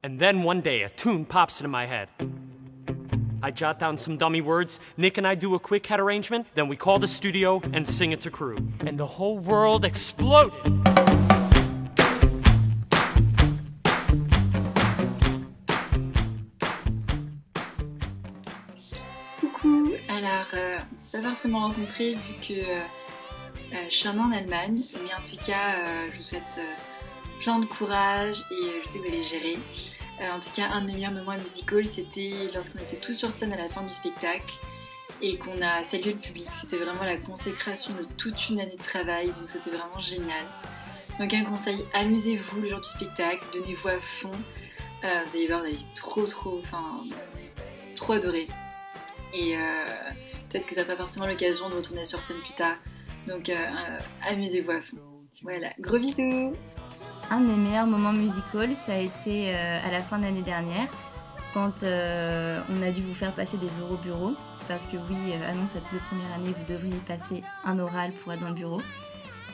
And then one day, a tune pops into my head. I jot down some dummy words, Nick and I do a quick head arrangement, then we call the studio and sing it to crew. And the whole world exploded! Coucou, alors on s'est pas forcément rencontrés vu que je suis en Allemagne, mais en tout cas je vous souhaite plein de courage et je sais que vous allez gérer. En tout cas, un de mes meilleurs moments à musical, c'était lorsqu'on était tous sur scène à la fin du spectacle et qu'on a salué le public. C'était vraiment la consécration de toute une année de travail, donc c'était vraiment génial. Donc un conseil, amusez-vous le jour du spectacle, donnez-vous à fond. Vous allez voir, vous allez trop adorer. Et peut-être que ça n'a pas forcément l'occasion de retourner sur scène plus tard. Donc amusez-vous à fond. Voilà, gros bisous! Un de mes meilleurs moments musicals, ça a été à la fin de l'année dernière, quand on a dû vous faire passer des oraux au bureau, parce que oui, annonce à toutes les premières années, vous devriez passer un oral pour être dans le bureau,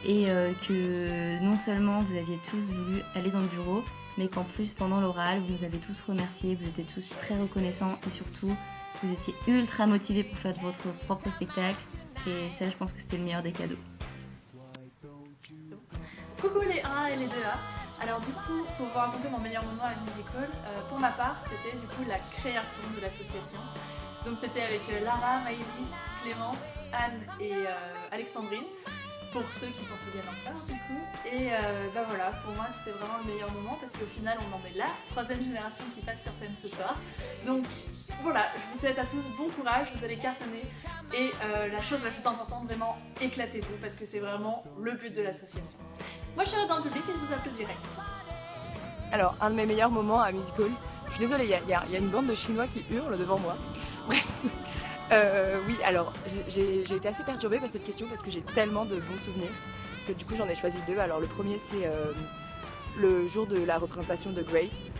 et que non seulement vous aviez tous voulu aller dans le bureau, mais qu'en plus pendant l'oral, vous nous avez tous remerciés, vous étiez tous très reconnaissants, et surtout, vous étiez ultra motivés pour faire votre propre spectacle, et ça, je pense que c'était le meilleur des cadeaux. Coucou les 1 et les 2A. Alors du coup, pour vous raconter mon meilleur moment à musical, pour ma part, c'était du coup la création de l'association. Donc c'était avec Lara, Maëlys, Clémence, Anne et Alexandrine, pour ceux qui s'en souviennent encore du coup. Et bah voilà, pour moi c'était vraiment le meilleur moment parce qu'au final on en est la 3e génération qui passe sur scène ce soir. Donc voilà, je vous souhaite à tous bon courage, vous allez cartonner. Et la chose la plus importante, vraiment, éclatez-vous parce que c'est vraiment le but de l'association. Moi je serai dans le public et je vous applaudirai. Alors, un de mes meilleurs moments à musical, je suis désolée, il y a une bande de Chinois qui hurlent devant moi. Bref, oui, alors j'ai été assez perturbée par cette question parce que j'ai tellement de bons souvenirs que du coup j'en ai choisi 2. Alors le premier c'est le jour de la représentation de Great,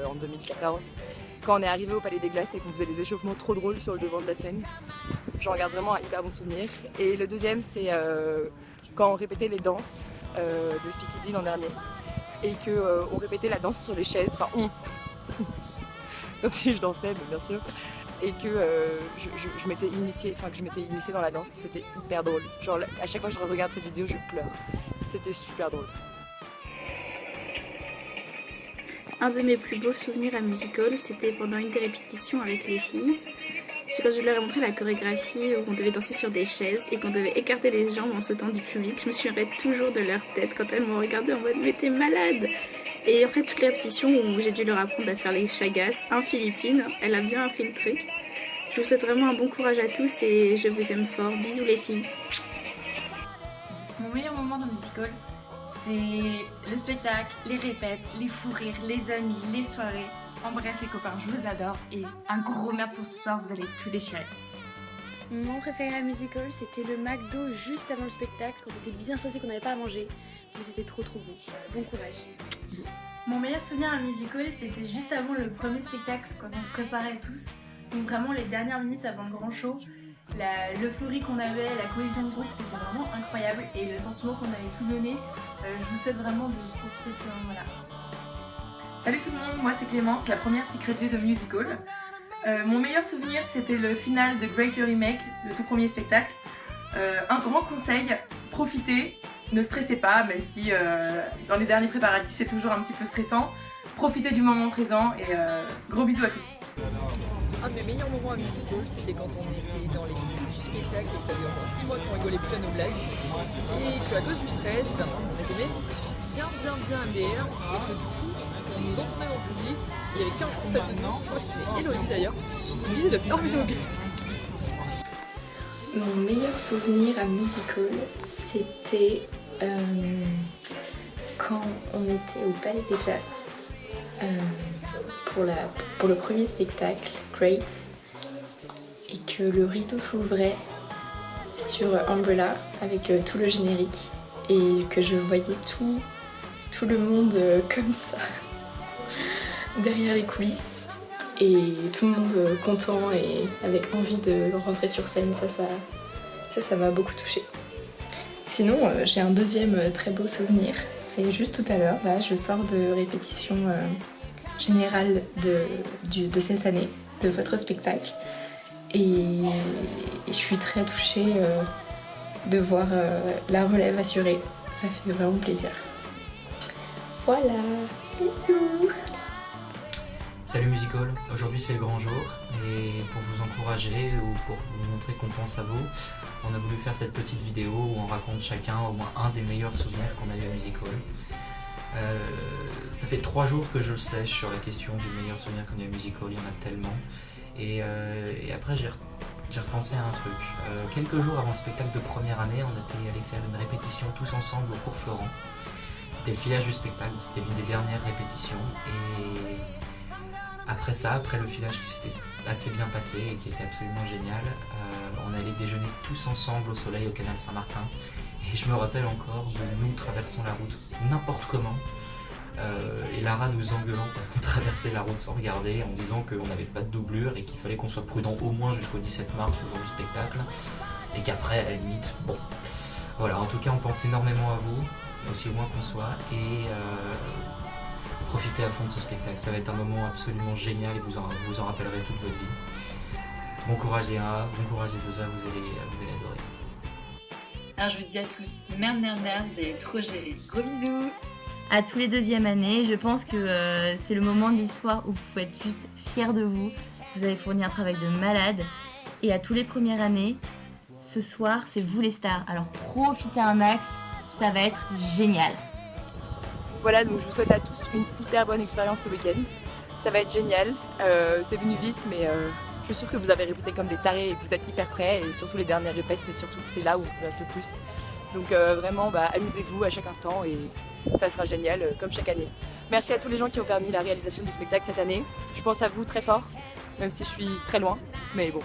en 2014. Quand on est arrivé au Palais des Glaces et qu'on faisait des échauffements trop drôles sur le devant de la scène. J'en garde vraiment un hyper bon souvenir. Et le deuxième c'est quand on répétait les danses de Speakeasy l'an dernier. Et qu'on répétait la danse sur les chaises, enfin comme si je dansais, mais bien sûr. Et que je m'étais initiée dans la danse, c'était hyper drôle. Genre à chaque fois que je regarde cette vidéo, je pleure. C'était super drôle. Un de mes plus beaux souvenirs à musical, c'était pendant une des répétitions avec les filles. C'est quand je leur ai montré la chorégraphie où on devait danser sur des chaises et qu'on devait écarter les jambes en sautant du public. Je me souviendrai toujours de leur tête quand elles m'ont regardé en mode « mais t'es malade !» Et après toutes les répétitions où j'ai dû leur apprendre à faire les chagas en Philippines, elle a bien appris le truc. Je vous souhaite vraiment un bon courage à tous et je vous aime fort. Bisous les filles. Mon meilleur moment dans le musical, c'est le spectacle, les répètes, les fous rires, les amis, les soirées. En bref les copains, je vous adore et un gros merde pour ce soir, vous allez tout déchirer. Mon moment préféré à musical, c'était le McDo juste avant le spectacle, quand on était bien stressé qu'on n'avait pas à manger. Mais c'était trop bon. Bon courage. Mon meilleur souvenir à musical, c'était juste avant le premier spectacle, quand on se préparait tous. Donc vraiment les dernières minutes avant le grand show, l'euphorie qu'on avait, la cohésion de groupe, c'était vraiment incroyable. Et le sentiment qu'on avait tout donné, je vous souhaite vraiment de profiter de ce moment-là. Salut tout le monde, moi c'est Clémence, la première Secret J de musical. Mon meilleur souvenir c'était le final de Great Your Remake, le tout premier spectacle. Un grand conseil, profitez, ne stressez pas, même si dans les derniers préparatifs c'est toujours un petit peu stressant. Profitez du moment présent et gros bisous à tous. Un de mes meilleurs moments à musical, c'était quand on était dans les coulisses du spectacle et que ça faisait encore 6 mois qu'on rigolait plus à nos blagues. Et qu'à cause du stress, on était bien MDR et que du coup, on nous entendait dans le public, il y avait qu'un en fait de nous, moi c'était Elodie d'ailleurs, qui disait de fermer nos gueules. Mon meilleur souvenir à musical, c'était quand on était au Palais des Glaces pour le premier spectacle, Great, et que le rideau s'ouvrait sur Umbrella avec tout le générique et que je voyais tout le monde comme ça derrière les coulisses et tout le monde content et avec envie de rentrer sur scène. Ça m'a beaucoup touchée. Sinon, j'ai un deuxième très beau souvenir. C'est juste tout à l'heure, là, je sors de répétition général de cette année, de votre spectacle. Et je suis très touchée de voir la relève assurée. Ça fait vraiment plaisir. Voilà, bisous. Salut Musical, aujourd'hui c'est le grand jour et pour vous encourager ou pour vous montrer qu'on pense à vous, on a voulu faire cette petite vidéo où on raconte chacun au moins un des meilleurs souvenirs qu'on a eu à Musical. Ça fait 3 jours que je le sèche sur la question du meilleur souvenir qu'on a eu à Musical, il y en a tellement. Et après j'ai repensé à un truc. Quelques jours avant le spectacle de première année, on était allé faire une répétition tous ensemble au cours Florent. C'était le filage du spectacle, c'était l'une des dernières répétitions. Et après ça, après le filage qui s'était assez bien passé et qui était absolument génial, on allait déjeuner tous ensemble au soleil au canal Saint-Martin. Et je me rappelle encore de nous traversant la route n'importe comment. Et Lara nous engueulant parce qu'on traversait la route sans regarder, en disant qu'on n'avait pas de doublure et qu'il fallait qu'on soit prudent au moins jusqu'au 17 mars, au jour du spectacle. Et qu'après, à la limite, bon. Voilà, en tout cas, on pense énormément à vous, aussi loin qu'on soit. Et profitez à fond de ce spectacle, ça va être un moment absolument génial et vous en rappellerez toute votre vie. Bon courage les 1A, bon courage les 2A, vous allez adorer. Alors je vous dis à tous, merde, vous allez trop gérer. Gros bisous. À tous les 2e années, je pense que c'est le moment de l'histoire où vous pouvez être juste fiers de vous. Vous avez fourni un travail de malade. Et à tous les premières années, ce soir, c'est vous les stars. Alors profitez un max, ça va être génial. Voilà, donc je vous souhaite à tous une hyper bonne expérience ce week-end. Ça va être génial, c'est venu vite, mais je suis sûre que vous avez répété comme des tarés et que vous êtes hyper prêts. Et surtout les dernières répètes, c'est là où il reste le plus. Donc vraiment, amusez-vous à chaque instant et ça sera génial, comme chaque année. Merci à tous les gens qui ont permis la réalisation du spectacle cette année. Je pense à vous très fort, même si je suis très loin, mais bon,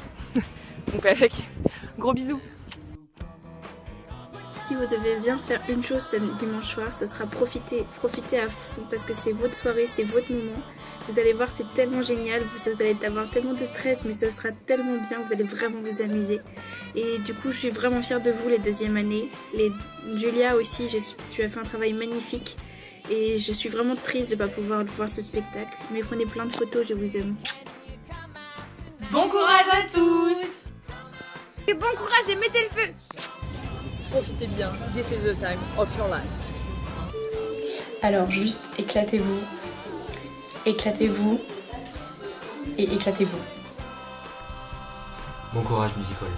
on fait avec. Gros bisous. Si vous devez bien faire une chose ce dimanche soir, ce sera profiter à fond parce que c'est votre soirée, c'est votre moment. Vous allez voir, c'est tellement génial, vous allez avoir tellement de stress, mais ce sera tellement bien, vous allez vraiment vous amuser. Et du coup, je suis vraiment fière de vous les 2e années. Julia aussi, tu as fait un travail magnifique et je suis vraiment triste de ne pas pouvoir voir ce spectacle. Mais prenez plein de photos, je vous aime. Bon courage à tous! Et bon courage et mettez le feu! Profitez bien, this is the time of your life. Alors juste éclatez-vous et éclatez-vous. Bon courage Musical.